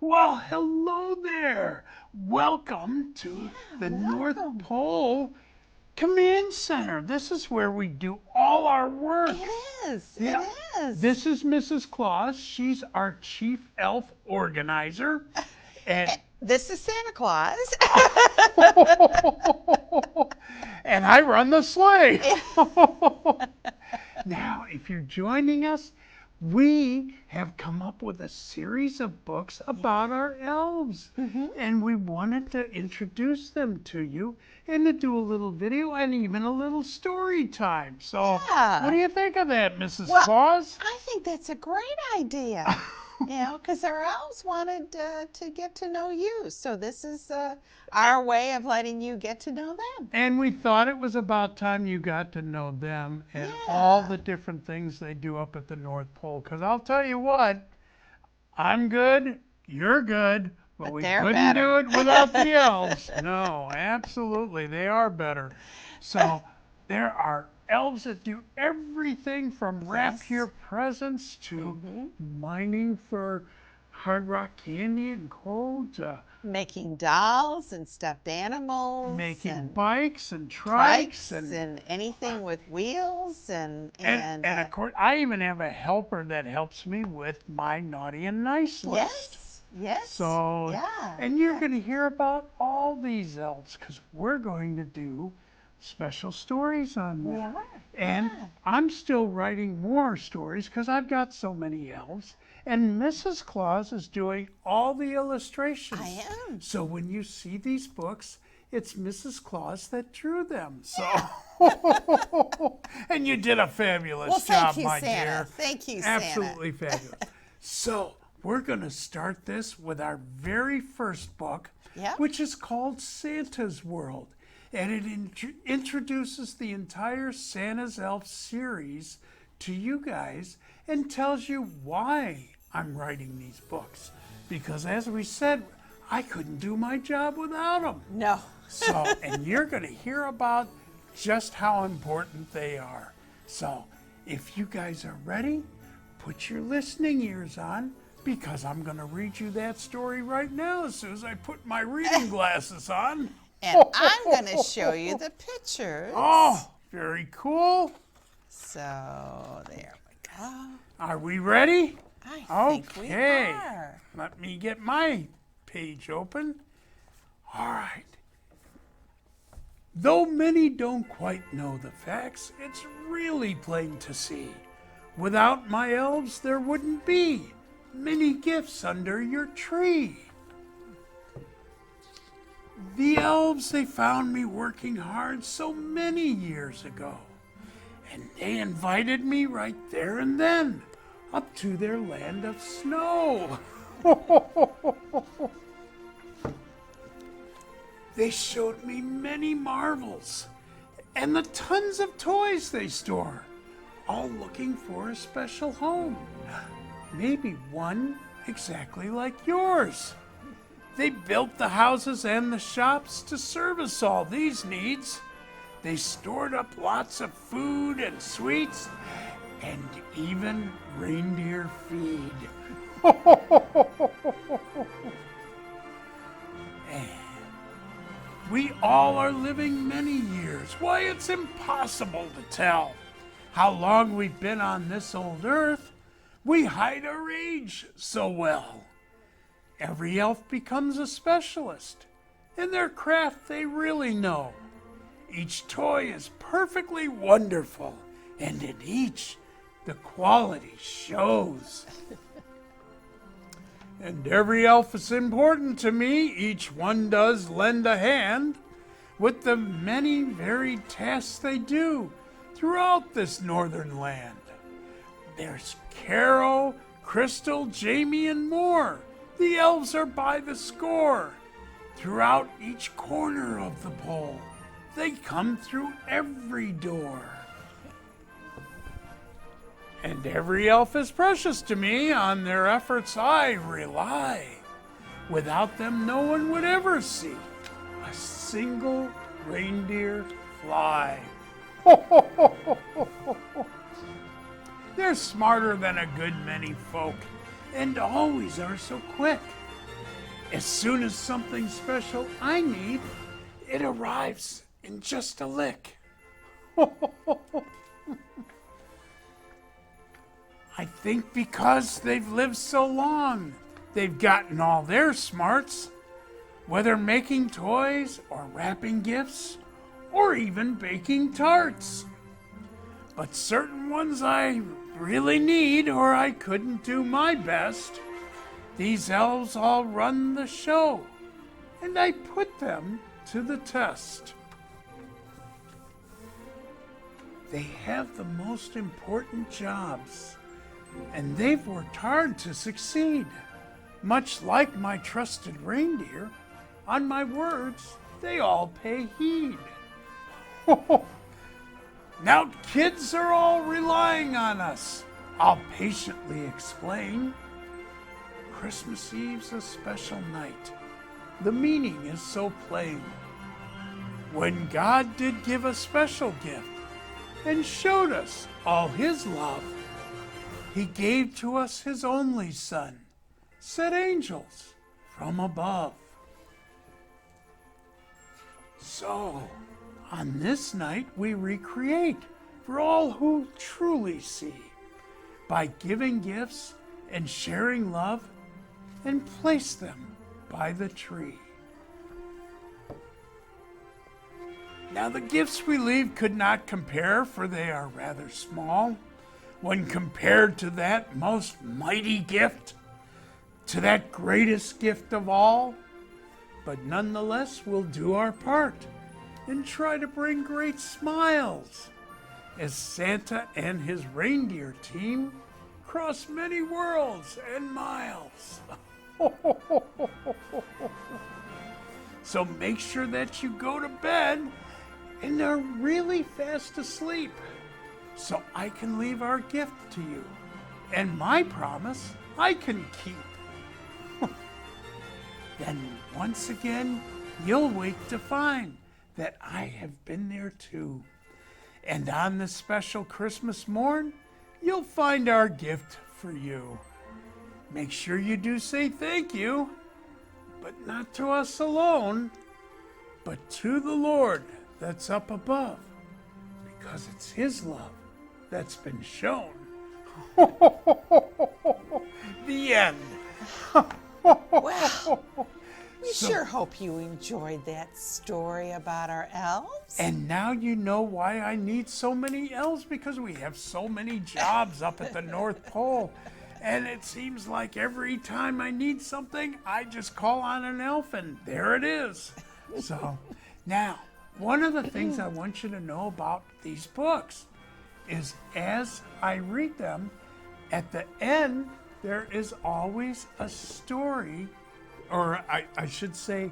Well, hello there. Welcome to the North Pole Command Center. This is where we do all our work. It is. Yeah. It is. This is Mrs. Claus. She's our chief elf organizer. And This is Santa Claus. and I run the sleigh. Now, if you're joining us, we have come up with a series of books about our elves. And we wanted to introduce them to you and to do a little video and even a little story time. So, Yeah. what do you think of that, Mrs. Well, Claus? I think that's a great idea. Because our elves wanted to get to know you. So this is our way of letting you get to know them. And we thought it was about time you got to know them and all the different things they do up at the North Pole. Because I'll tell you what, I'm good, you're good, but we they're couldn't better. do it without the elves. No, absolutely, they are better. So there are elves that do everything from wrap your presents to mining for hard rock candy and coal to Making dolls and stuffed animals. making and bikes and trikes trikes and anything with wheels and of course I even have a helper that helps me with my naughty and nice list. Yes. So yeah. and you're going to hear about all these elves because we're going to do special stories on them. Yeah. And I'm still writing more stories because I've got so many elves. And Mrs. Claus is doing all the illustrations. I am. So when you see these books, it's Mrs. Claus that drew them. So, and you did a fabulous job, thank you, my Santa. dear. Thank you, Absolutely fabulous. So we're going to start this with our very first book, which is called Santa's World. And it introduces the entire Santa's Elf series to you guys and tells you why I'm writing these books. Because as we said, I couldn't do my job without them. No. So, and you're going to hear about just how important they are. So, if you guys are ready, put your listening ears on because I'm going to read you that story right now as soon as I put my reading glasses on. And I'm going to show you the pictures. Oh, very cool. So, there we go. Are we ready? I think we are. Let me get my page open. All right. Though many don't quite know the facts, it's really plain to see. Without my elves, there wouldn't be many gifts under your tree. The elves, they found me working hard so many years ago, and they invited me right there and then up to their land of snow. They showed me many marvels and the tons of toys they store, all looking for a special home. Maybe one exactly like yours. They built the houses and the shops to service all these needs. They stored up lots of food and sweets and even reindeer feed. And we all are living many years. Why, it's impossible to tell how long we've been on this old earth. We hide our age so well. Every elf becomes a specialist. In their craft they really know. Each toy is perfectly wonderful, and in each the quality shows. And every elf is important to me. Each one does lend a hand with the many varied tasks they do throughout this northern land. There's Carol, Crystal, Jamie, and more. The elves are by the score. Throughout each corner of the pole, they come through every door. And every elf is precious to me. On their efforts I rely. Without them, no one would ever see a single reindeer fly. They're smarter than a good many folk. and always are so quick. As soon as something special I need, it arrives in just a lick. I think because they've lived so long, they've gotten all their smarts, whether making toys or wrapping gifts or even baking tarts. But certain ones I really need or I couldn't do my best. These elves all run the show, and I put them to the test. They have the most important jobs, and they've worked hard to succeed. Much like my trusted reindeer, on my words, they all pay heed. Now kids are all relying on us. I'll patiently explain. Christmas Eve's a special night. The meaning is so plain. When God did give a special gift and showed us all his love, he gave to us his only Son, sent angels from above. So, on this night we recreate for all who truly see, by giving gifts and sharing love, and place them by the tree. Now the gifts we leave could not compare, for they are rather small, when compared to that most mighty gift, to that greatest gift of all. But nonetheless, we'll do our part and try to bring great smiles as Santa and his reindeer team cross many worlds and miles. So make sure that you go to bed and are really fast asleep, so I can leave our gift to you, and my promise I can keep. Then once again, you'll wake to find that I have been there too. And on this special Christmas morn, you'll find our gift for you. Make sure you do say thank you, but not to us alone, but to the Lord that's up above, because it's his love that's been shown. The end. Well, we sure hope you enjoyed that story about our elves. And now you know why I need so many elves, because we have so many jobs up at the North Pole. And it seems like every time I need something, I just call on an elf and there it is. So now, one of the things I want you to know about these books is as I read them, at the end, there is always a story, or I should say,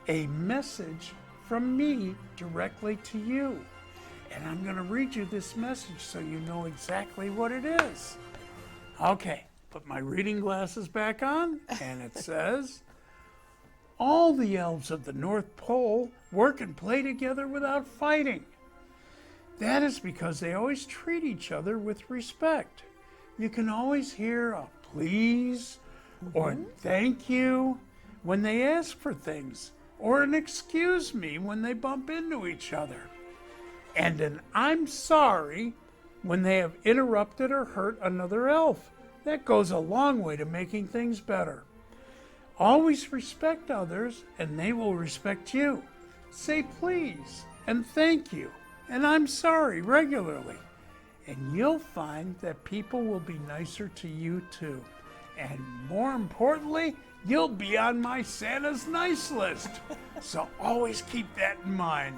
a message from me directly to you. And I'm going to read you this message so you know exactly what it is. Okay, put my reading glasses back on, and it says, all the elves of the North Pole work and play together without fighting. That is because they always treat each other with respect. You can always hear a please or thank you when they ask for things, or an excuse me when they bump into each other, and an I'm sorry when they have interrupted or hurt another elf. That goes a long way to making things better. Always respect others and they will respect you. Say please and thank you and I'm sorry regularly, and you'll find that people will be nicer to you too. And more importantly, you'll be on my Santa's nice list. So always keep that in mind.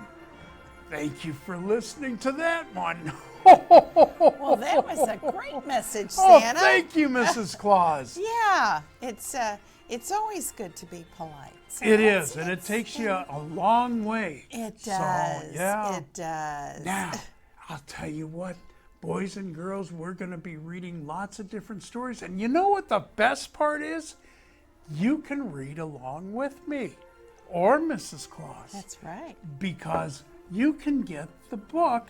Thank you for listening to that one. Well, that was a great message, Santa. Oh, thank you, Mrs. Claus. Yeah, it's always good to be polite. So It is, and it takes you a long way. It does. So, yeah. It does. Now, I'll tell you what, boys and girls, we're going to be reading lots of different stories. And you know what the best part is? You can read along with me or Mrs. Claus. That's right. Because you can get the book,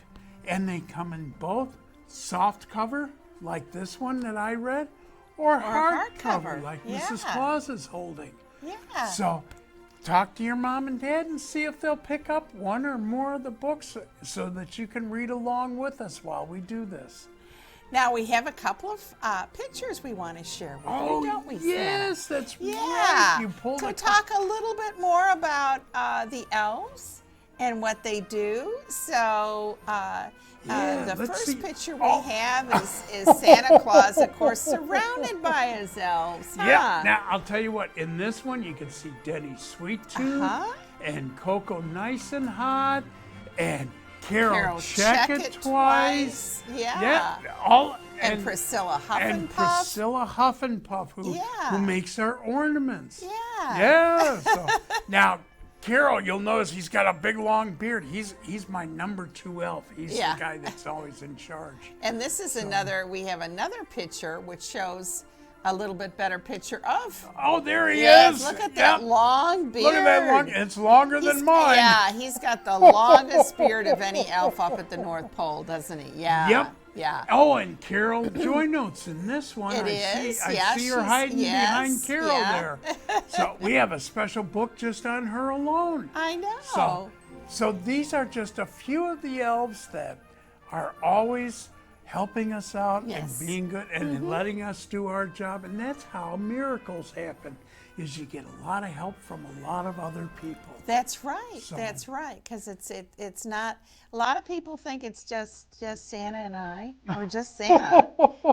and they come in both soft cover, like this one that I read, or hardcover. hardcover like Yeah. Mrs. Claus is holding. Yeah. So talk to your mom and dad and see if they'll pick up one or more of the books so that you can read along with us while we do this. Now we have a couple of pictures we want to share with you, don't we, Santa? Yes, that's Yeah. right. You pulled So a talk a little bit more about the elves and what they do. So the let's first see. picture we have is Santa Claus, of course, surrounded by his elves. Yeah. Now I'll tell you what. In this one, you can see Denny Sweet Tooth and Coco Nice and Hot and Carol Check It Twice. Yeah. All And Priscilla Huff and Priscilla Huff and Puff, who makes our ornaments. Yeah. Yeah. So now, Carol, you'll notice he's got a big long beard. He's my number 2 elf. He's the guy that's always in charge. And this is we have another picture which shows a little bit better picture of. Oh, there he is. Look at that long beard. Look at that long. It's longer than mine. Yeah, he's got the longest beard of any elf up at the North Pole, doesn't he? Yeah. Yep. Yeah. Oh, and Carol joy notes in this one. I see her hiding behind Carol there. So we have a special book just on her alone. I know. So these are just a few of the elves that are always helping us out and being good and letting us do our job. And that's how miracles happen, is you get a lot of help from a lot of other people. That's right. That's right. Because it's not. A lot of people think it's just Santa and I, or just Santa,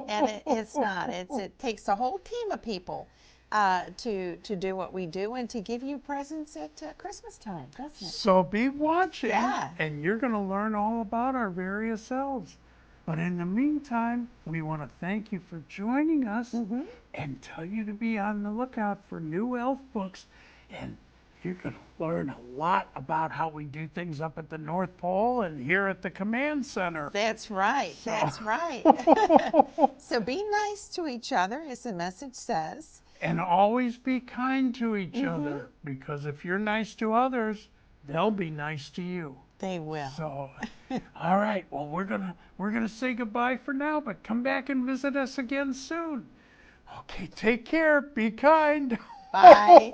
and it's not. It takes a whole team of people to do what we do and to give you presents at Christmas time, doesn't it? So be watching, Yeah. and you're going to learn all about our various elves. But in the meantime, we want to thank you for joining us and tell you to be on the lookout for new elf books. And you're going to learn a lot about how we do things up at the North Pole and here at the Command Center. That's right. That's right. So be nice to each other, as the message says. And always be kind to each other, because if you're nice to others, they'll be nice to you. They will. So, all right. Well, we're gonna say goodbye for now, but come back and visit us again soon. Okay. Take care. Be kind. Bye.